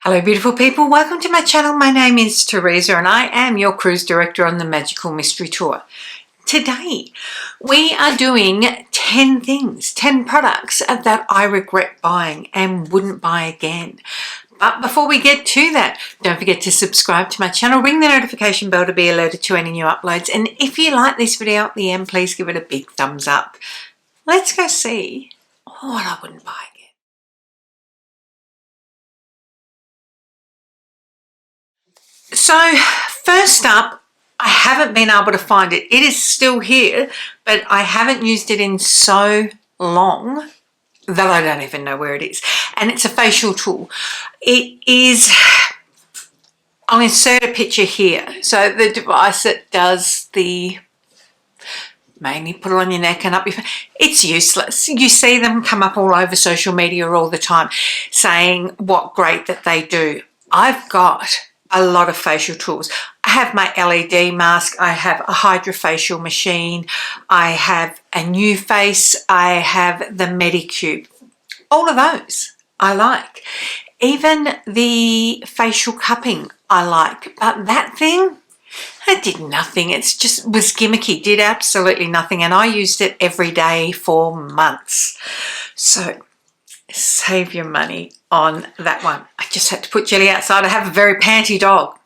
Hello beautiful people, welcome to my channel. My name is Teresa and I am your cruise director on the Magical Mystery Tour. Today we are doing 10 things, 10 products that I regret buying and wouldn't buy again. But before we get to that, don't forget to subscribe to my channel, ring the notification bell to be alerted to any new uploads, and if you like this video at the end, please give it a big thumbs up. Let's go see what I wouldn't buy again. So first up, I haven't been able to find it. It is still here, but I haven't used it in so long that I don't even know where it is. And it's a facial tool. It is, I'll insert a picture here. So the device that does the, mainly put it on your neck and up your face, it's useless. You see them come up all over social media all the time saying what great that they do. I've got a lot of facial tools. I have my LED mask, I have a hydrofacial machine, I have a new face, I have the Medicube. All of those I like. Even the facial cupping I like, but that thing, it did nothing. It just was gimmicky, did absolutely nothing, and I used it every day for months. So save your money on that one. I just had to put Jelly outside. I have a very panty dog.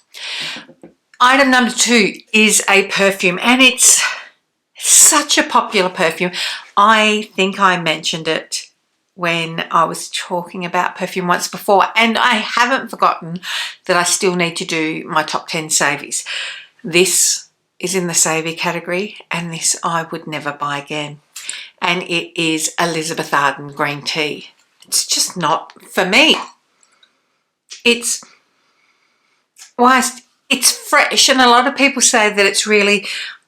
Item number 2 is a perfume, and it's such a popular perfume. I think I mentioned it when I was talking about perfume once before, and I haven't forgotten that I still need to do my top 10 savies. This is in the savvy category, and this I would never buy again. And it is Elizabeth Arden green tea. It's just not for me. It's fresh, and a lot of people say that it's really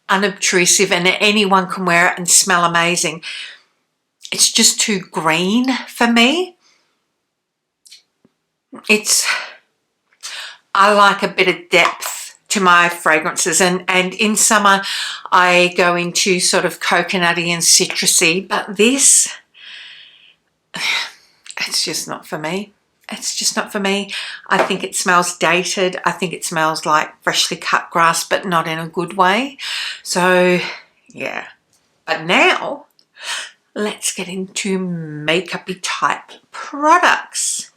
unobtrusive and anyone can wear it and smell amazing. It's just too green for me. I like a bit of depth to my fragrances, and in summer I go into sort of coconutty and citrusy, but this, it's just not for me. It's just not for me. I think it smells dated. I think it smells like freshly cut grass, but not in a good way. So yeah. But now let's get into makeup-y type products.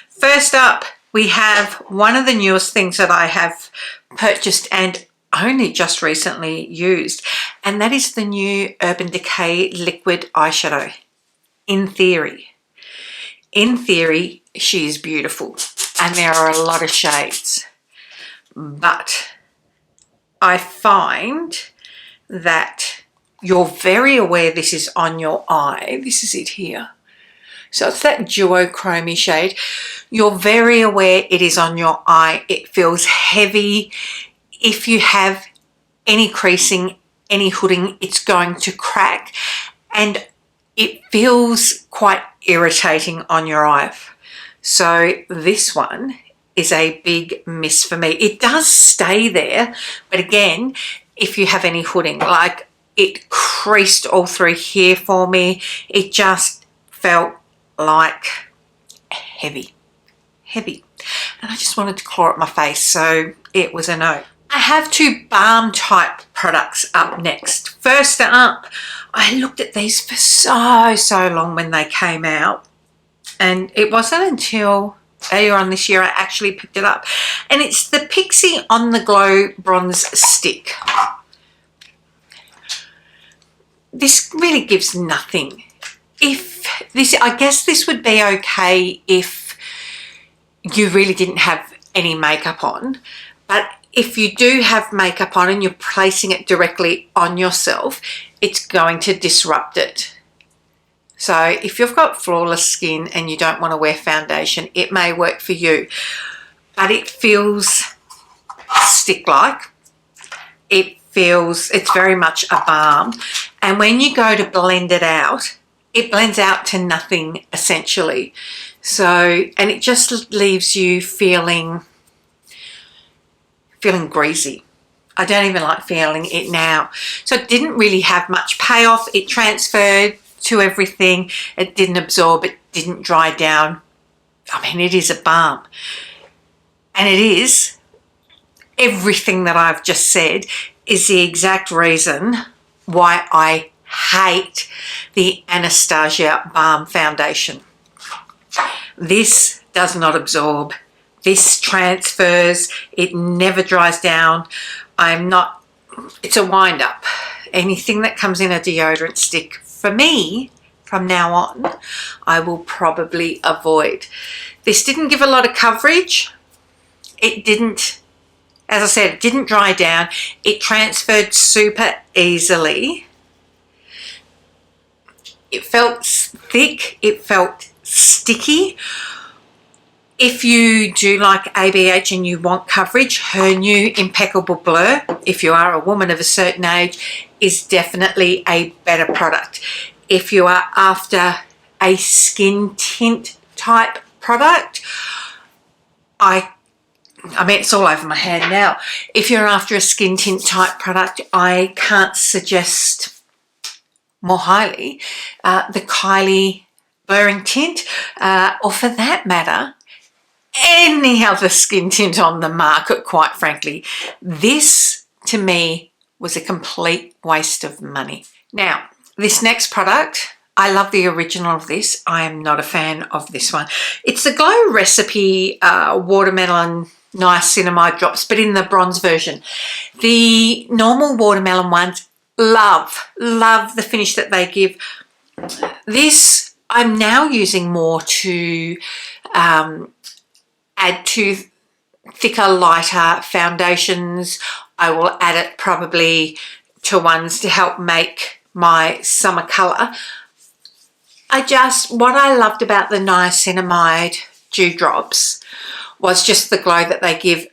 First up, we have one of the newest things that I have purchased and only just recently used, and that is the new Urban Decay liquid eyeshadow. In theory, she is beautiful, and there are a lot of shades, but I find that you're very aware this is on your eye. This is it here. So it's that duochrome shade. You're very aware it is on your eye. It feels heavy. If you have any creasing, any hooding, it's going to crack, and it feels quite irritating on your eye. So this one is a big miss for me. It does stay there, but again, if you have any hooding, like it creased all through here for me. It just felt like heavy. And I just wanted to claw at my face, so it was a no. I have 2 balm type products up next. First up, I looked at these for so long when they came out, and it wasn't until earlier on this year I actually picked it up, and it's the Pixi On The Glow Bronze Stick. This really gives nothing. I guess this would be okay if you really didn't have any makeup on, but if you do have makeup on and you're placing it directly on yourself, it's going to disrupt it. So if you've got flawless skin and you don't want to wear foundation, it may work for you, but it feels stick-like. It's very much a balm, and when you go to blend it out, it blends out to nothing essentially. So, and it just leaves you feeling greasy. I don't even like feeling it now. So it didn't really have much payoff. It transferred to everything. It didn't absorb. It didn't dry down. I mean, it is a balm. And it is, everything that I've just said is the exact reason why I hate the Anastasia Balm foundation. This does not absorb. This transfers. It never dries down. It's a wind up. Anything that comes in a deodorant stick, for me, from now on, I will probably avoid. This didn't give a lot of coverage. It didn't, as I said, it didn't dry down. It transferred super easily. It felt thick. It felt sticky. If you do like ABH and you want coverage, her new Impeccable Blur, if you are a woman of a certain age, is definitely a better product. If you are after a skin tint type product, I mean, it's all over my hand now. If you're after a skin tint type product, I can't suggest more highly the Kylie Blurring Tint, or for that matter, any other skin tint on the market, quite frankly. This, to me, was a complete waste of money. Now, this next product, I love the original of this. I am not a fan of this one. It's the Glow Recipe Watermelon Niacinamide Drops, but in the bronze version. The normal watermelon ones, love the finish that they give. This, I'm now using more to add to thicker, lighter foundations. I will add it probably to ones to help make my summer colour. What I loved about the niacinamide dewdrops was just the glow that they give.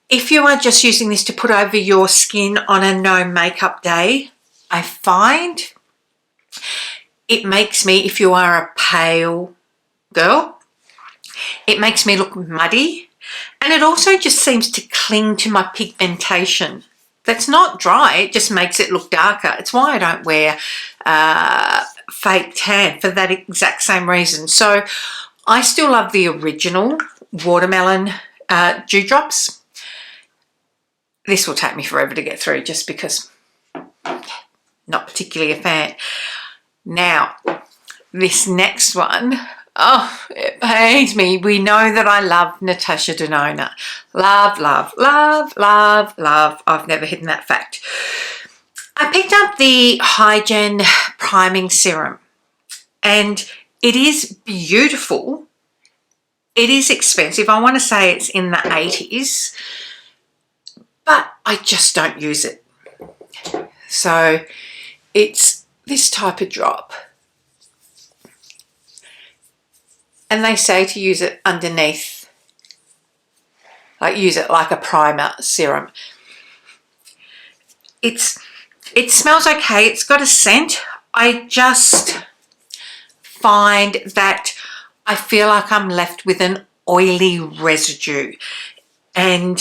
If you are just using this to put over your skin on a no makeup day, I find it makes me, if you are a pale girl, it makes me look muddy, and it also just seems to cling to my pigmentation. That's not dry, it just makes it look darker. It's why I don't wear fake tan, for that exact same reason. So I still love the original watermelon dewdrops. This will take me forever to get through just because not particularly a fan. Now, this next one, oh, it pains me. We know that I love Natasha Denona. Love, love, love, love, love. I've never hidden that fact. I picked up the Hydrating Priming Serum, and it is beautiful. It is expensive. I want to say it's in the 80s, but I just don't use it. So it's this type of drop. And they say to use it underneath, like use it like a primer serum. It smells okay. It's got a scent. I just find that I feel like I'm left with an oily residue, and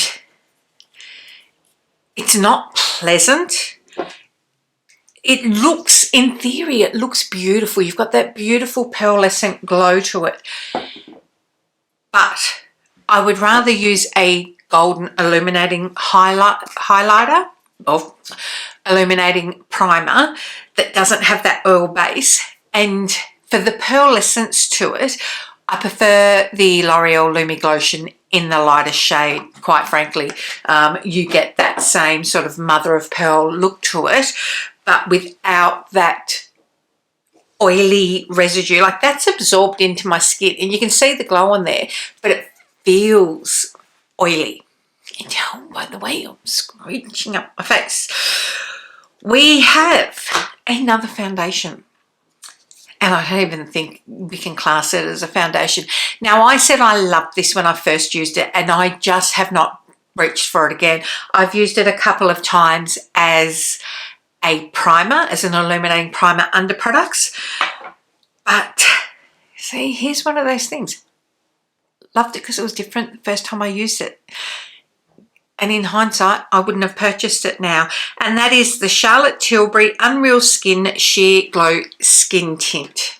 it's not pleasant. It looks, in theory, it looks beautiful. You've got that beautiful pearlescent glow to it. But I would rather use a golden illuminating highlighter or illuminating primer that doesn't have that oil base. And for the pearlescence to it, I prefer the L'Oreal Lumi Glotion in the lighter shade, quite frankly. You get that same sort of mother of pearl look to it, but without that oily residue. Like, that's absorbed into my skin, and you can see the glow on there, but it feels oily. And oh, by the way, I'm scrunching up my face. We have another foundation, and I don't even think we can class it as a foundation. Now, I said I loved this when I first used it, and I just have not reached for it again. I've used it a couple of times as a primer, as an illuminating primer under products. But see, here's one of those things. Loved it because it was different the first time I used it. And in hindsight, I wouldn't have purchased it now. And that is the Charlotte Tilbury Unreal Skin Sheer Glow Skin Tint.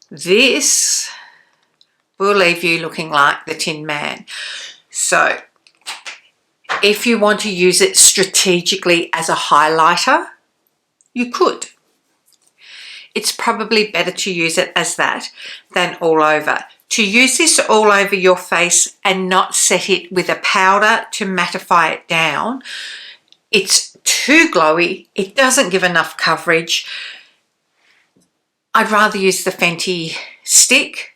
This will leave you looking like the Tin Man. So if you want to use it strategically as a highlighter, you could. It's probably better to use it as that than all over. To use this all over your face and not set it with a powder to mattify it down, it's too glowy. It doesn't give enough coverage. I'd rather use the Fenty stick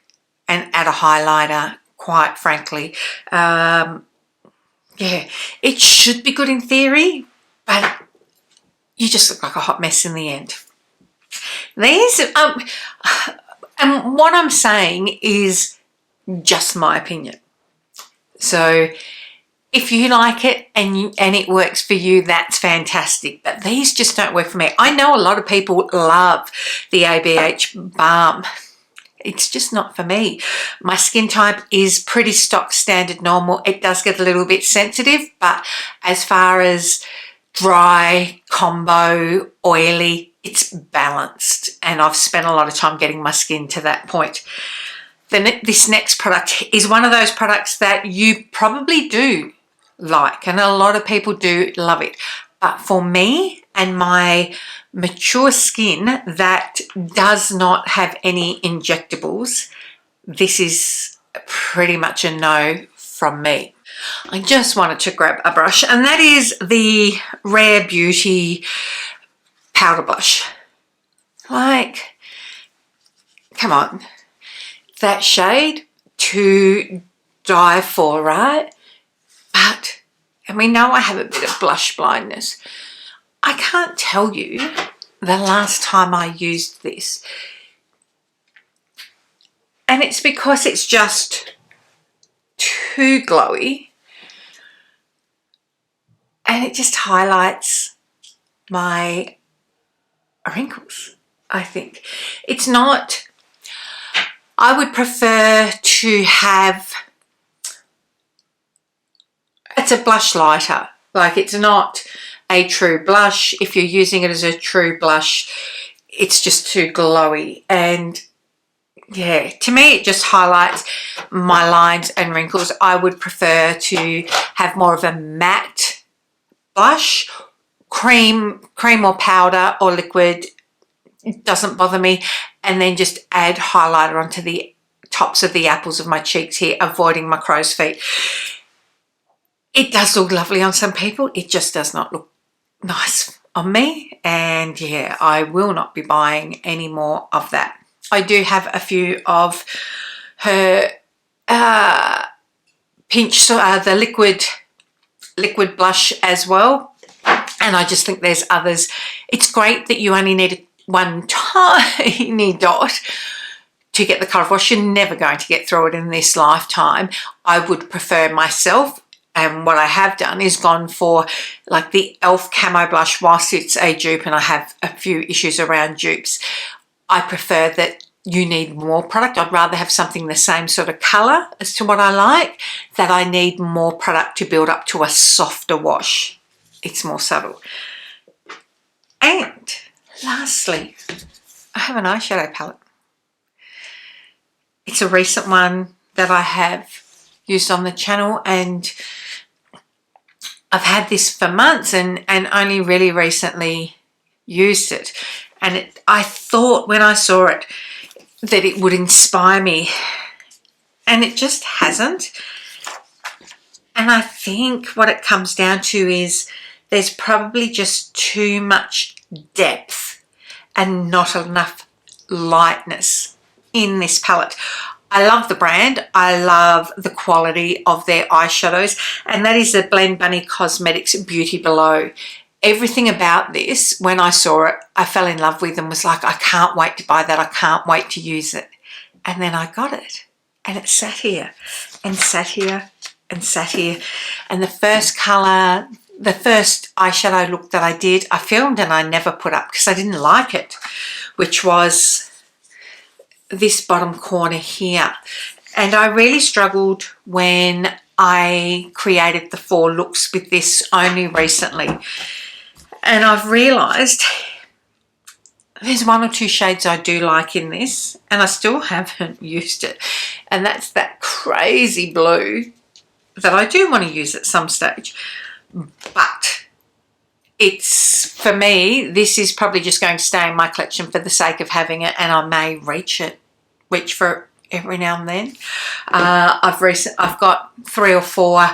and add a highlighter, quite frankly. Yeah, it should be good in theory, but you just look like a hot mess in the end. These, and what I'm saying is just my opinion. So if you like it and it works for you, that's fantastic. But these just don't work for me. I know a lot of people love the ABH Balm. It's just not for me. My skin type is pretty stock standard normal. It does get a little bit sensitive, but as far as dry, combo, oily, it's balanced. And I've spent a lot of time getting my skin to that point. This next product is one of those products that you probably do like, and a lot of people do love it. But for me and my mature skin that does not have any injectables, this is pretty much a no from me. I just wanted to grab a brush, and that is the Rare Beauty powder blush. Like, come on, that shade to die for, right? But, and we know I have a bit of blush blindness. I can't tell you the last time I used this. And it's because it's just too glowy. And it just highlights my wrinkles, I think. It's not, I would prefer to have, it's a blush lighter. Like, it's not a true blush. If you're using it as a true blush, it's just too glowy. And yeah, to me, it just highlights my lines and wrinkles. I would prefer to have more of a matte blush. Cream or powder or liquid, it doesn't bother me. And then just add highlighter onto the tops of the apples of my cheeks here, avoiding my crow's feet. It does look lovely on some people. It just does not look nice on me. And yeah, I will not be buying any more of that. I do have a few of her the liquid blush as well. And I just think there's others. It's great that you only need one tiny dot to get the colour wash. You're never going to get through it in this lifetime. I would prefer myself, and what I have done is gone for like the e.l.f. camo blush whilst it's a dupe, and I have a few issues around dupes. I prefer that you need more product. I'd rather have something the same sort of colour as to what I like, that I need more product to build up to a softer wash. It's more subtle. And lastly, I have an eyeshadow palette. It's a recent one that I have used on the channel, and I've had this for months and only really recently used it. And I thought when I saw it that it would inspire me, and it just hasn't. And I think what it comes down to is there's probably just too much depth and not enough lightness in this palette. I love the brand. I love the quality of their eyeshadows, and that is the Blend Bunny Cosmetics Beauty Below. Everything about this, when I saw it, I fell in love with and was like, I can't wait to buy that. I can't wait to use it. And then I got it, and it sat here and sat here and sat here. And the first colour, the first eyeshadow look that I did, I filmed and I never put up because I didn't like it, which was this bottom corner here. And I really struggled when I created the 4 looks with this only recently. And I've realised there's 1 or 2 shades I do like in this, and I still haven't used it. And that's that crazy blue that I do want to use at some stage. But it's, for me, this is probably just going to stay in my collection for the sake of having it, and I may reach for it every now and then. I've got 3 or 4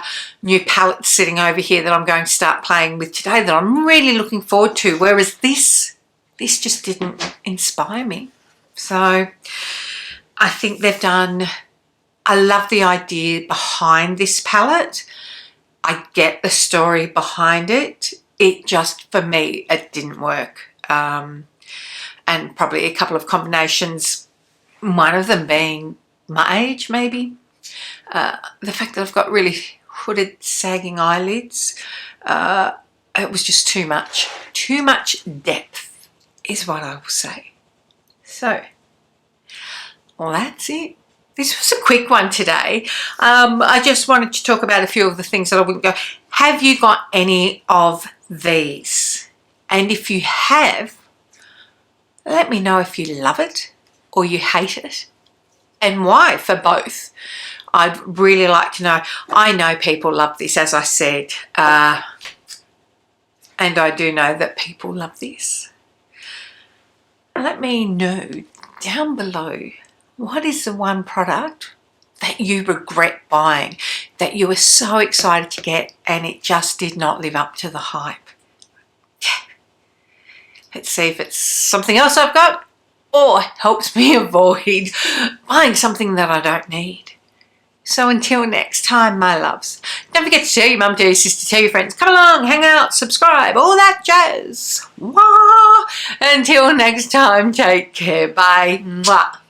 new palettes sitting over here that I'm going to start playing with today that I'm really looking forward to, whereas this just didn't inspire me. So I think they've done, I love the idea behind this palette. I get the story behind it. It just, for me, it didn't work. And probably a couple of combinations, one of them being my age, maybe. The fact that I've got really hooded, sagging eyelids. It was just too much. Too much depth is what I will say. So, well, that's it. This was a quick one today. I just wanted to talk about a few of the things that I wouldn't go. Have you got any of these? And if you have, let me know if you love it or you hate it, and why, for both. I'd really like to know. I know people love this, as I said, and I do know that people love this. Let me know down below, what is the one product that you regret buying, that you were so excited to get and it just did not live up to the hype? Let's see if it's something else I've got or helps me avoid buying something that I don't need. So until next time, my loves, don't forget to tell your mum, tell your sister, tell your friends, come along, hang out, subscribe, all that jazz. Wah! Until next time, take care. Bye. Mwah.